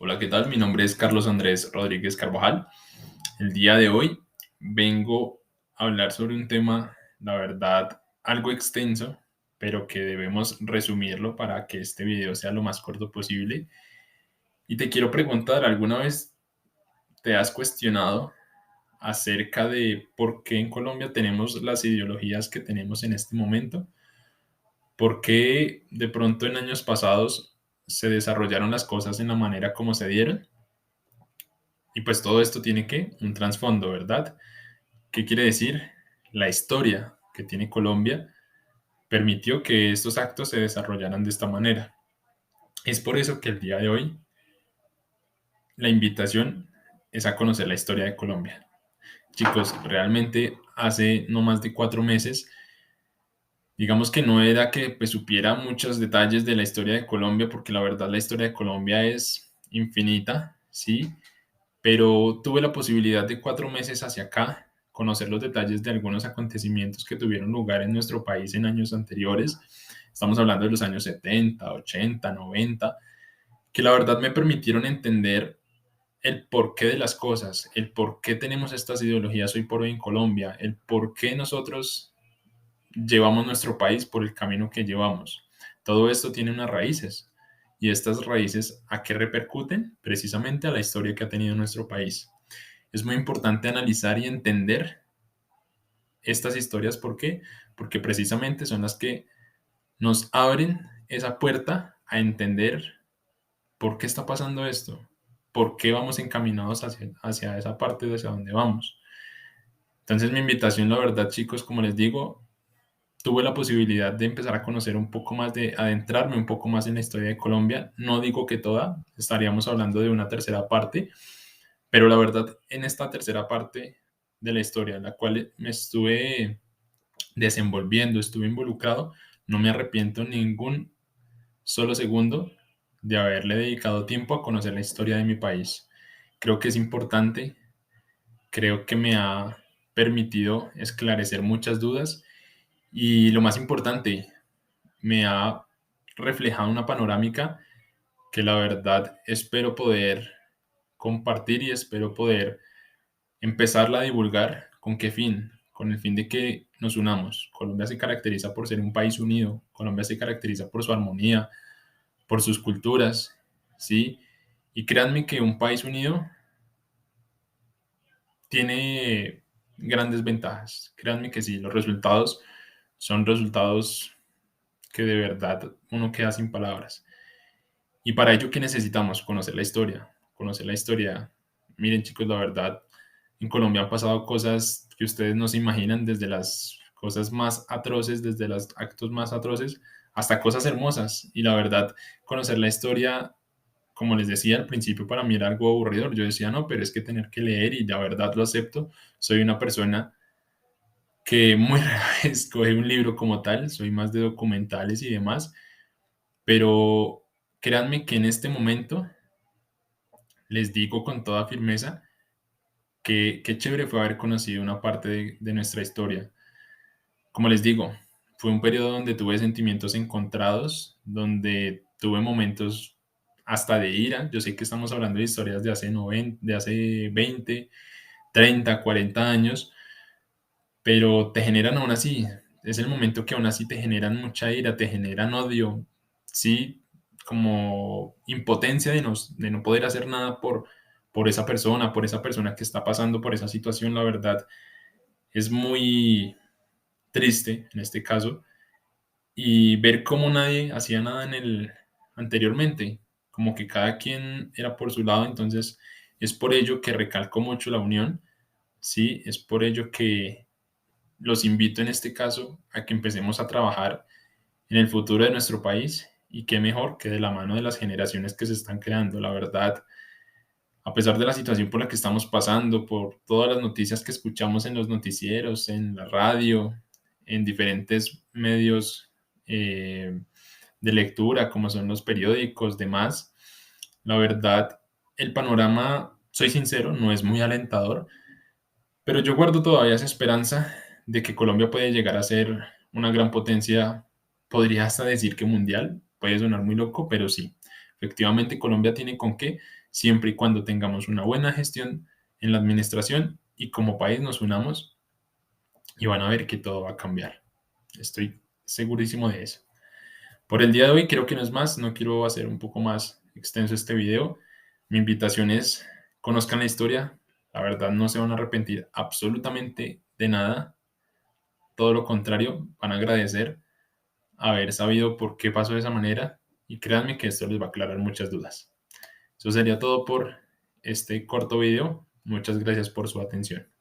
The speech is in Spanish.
Hola, ¿qué tal? Mi nombre es Carlos Andrés Rodríguez Carvajal. El día de hoy vengo a hablar sobre un tema, la verdad, algo extenso, pero que debemos resumirlo para que este video sea lo más corto posible. Y te quiero preguntar, ¿alguna vez te has cuestionado acerca de por qué en Colombia tenemos las ideologías que tenemos en este momento? ¿Por qué de pronto en años pasados se desarrollaron las cosas en la manera como se dieron? Y pues todo esto tiene que un trasfondo, ¿verdad? ¿Qué quiere decir? La historia que tiene Colombia permitió que estos actos se desarrollaran de esta manera. Es por eso que el día de hoy la invitación es a conocer la historia de Colombia. Chicos, realmente hace no más de 4 meses, digamos que no era que pues, supiera muchos detalles de la historia de Colombia, porque la verdad la historia de Colombia es infinita, ¿sí? Pero tuve la posibilidad de 4 meses hacia acá conocer los detalles de algunos acontecimientos que tuvieron lugar en nuestro país en años anteriores. Estamos hablando de los años 70, 80, 90, que la verdad me permitieron entender el porqué de las cosas, el por qué tenemos estas ideologías hoy por hoy en Colombia, el por qué nosotros llevamos nuestro país por el camino que llevamos. Todo esto tiene unas raíces. ¿Y estas raíces a qué repercuten? Precisamente a la historia que ha tenido nuestro país. Es muy importante analizar y entender estas historias. ¿Por qué? Porque precisamente son las que nos abren esa puerta a entender por qué está pasando esto, por qué vamos encaminados hacia esa parte de hacia donde vamos. Entonces mi invitación, la verdad, chicos, como les digo, tuve la posibilidad de empezar a conocer un poco más, de adentrarme un poco más en la historia de Colombia. No digo que toda, estaríamos hablando de una tercera parte, pero la verdad, en esta tercera parte de la historia, en la cual me estuve desenvolviendo, estuve involucrado, no me arrepiento ningún solo segundo de haberle dedicado tiempo a conocer la historia de mi país. Creo que es importante, creo que me ha permitido esclarecer muchas dudas y lo más importante, me ha reflejado una panorámica que la verdad espero poder compartir y espero poder empezarla a divulgar. ¿Con qué fin? Con el fin de que nos unamos. Colombia se caracteriza por ser un país unido. Colombia se caracteriza por su armonía, por sus culturas, ¿sí? Y créanme que un país unido tiene grandes ventajas. Créanme que sí, los resultados son resultados que de verdad uno queda sin palabras. Y para ello, ¿qué necesitamos? Conocer la historia. Conocer la historia. Miren, chicos, la verdad, en Colombia han pasado cosas que ustedes no se imaginan, desde las cosas más atroces, desde los actos más atroces, hasta cosas hermosas. Y la verdad, conocer la historia, como les decía al principio, para mí era algo aburridor. Yo decía, no, pero es que tener que leer y la verdad lo acepto. Soy una persona que muy rara vez coge un libro como tal, soy más de documentales y demás, pero créanme que en este momento les digo con toda firmeza que qué chévere fue haber conocido una parte de nuestra historia. Como les digo, fue un periodo donde tuve sentimientos encontrados, donde tuve momentos hasta de ira. Yo sé que estamos hablando de historias de hace 90, de hace 20, 30, 40 años, pero te generan aún así. Es el momento que aún así te generan mucha ira, te generan odio, sí, como impotencia de no poder hacer nada por esa persona que está pasando por esa situación. La verdad es muy triste en este caso, y ver cómo nadie hacía nada anteriormente, como que cada quien era por su lado. Entonces es por ello que recalco mucho la unión, sí, es por ello que los invito en este caso a que empecemos a trabajar en el futuro de nuestro país, y qué mejor que de la mano de las generaciones que se están creando. La verdad, a pesar de la situación por la que estamos pasando, por todas las noticias que escuchamos en los noticieros, en la radio, en diferentes medios de lectura, como son los periódicos, demás, la verdad, el panorama, soy sincero, no es muy alentador, pero yo guardo todavía esa esperanza de que Colombia puede llegar a ser una gran potencia, podría hasta decir que mundial, puede sonar muy loco, pero sí, efectivamente Colombia tiene con qué. siempre y cuando tengamos una buena gestión en la administración y como país nos unamos y van a ver que todo va a cambiar. Estoy segurísimo de eso. Por el día de hoy creo que no es más, no quiero hacer un poco más extenso este video. Mi invitación es, conozcan la historia, la verdad no se van a arrepentir absolutamente de nada, todo lo contrario, van a agradecer haber sabido por qué pasó de esa manera y créanme que esto les va a aclarar muchas dudas. Eso sería todo por este corto video. Muchas gracias por su atención.